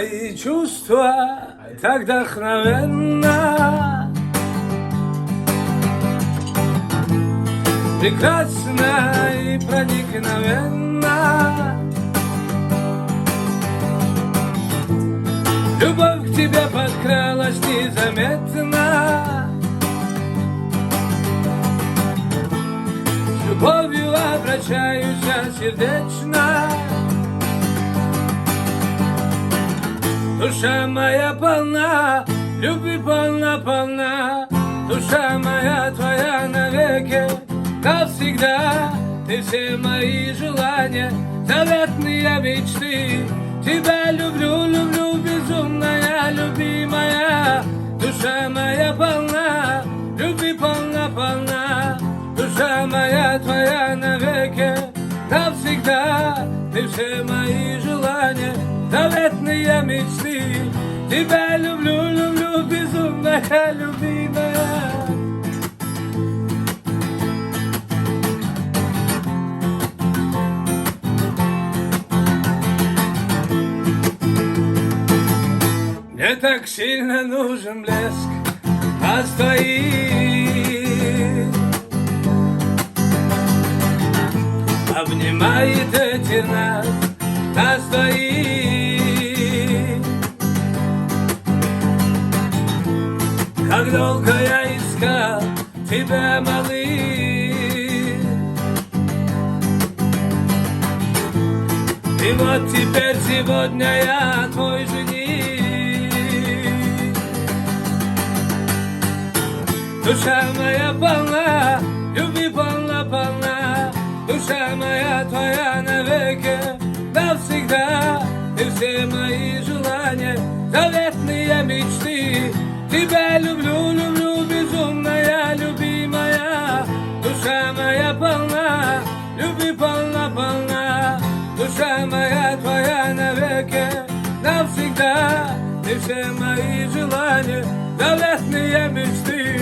Мои чувства так вдохновенно, прекрасно и проникновенно. Любовь к тебе подкралась незаметно, с любовью обращаюсь сердечно. Душа моя полна, любви полна, душа моя твоя навеки, навсегда. Ты все мои желания, заветные мечты. Тебя люблю, люблю, безумная, любимая. Душа моя полна, любви полна, душа моя твоя навеки, навсегда. Ты все мои желания, заветные мечты. Тебя люблю, люблю, безумная, любимая. Мне так сильно нужен блеск глаз твоих, обнимает эти нас твоих. Как долго я искал тебя, малыш, и вот теперь сегодня я твой жених. Душа моя полна, любви полна, душа моя твоя навеки, навсегда. Ты все мои желания, заветные мечты. Тебя люблю, люблю, безумная, любимая. Душа моя полна, любви полна, душа моя твоя навеки, навсегда. Ты все мои желания, заветные мечты.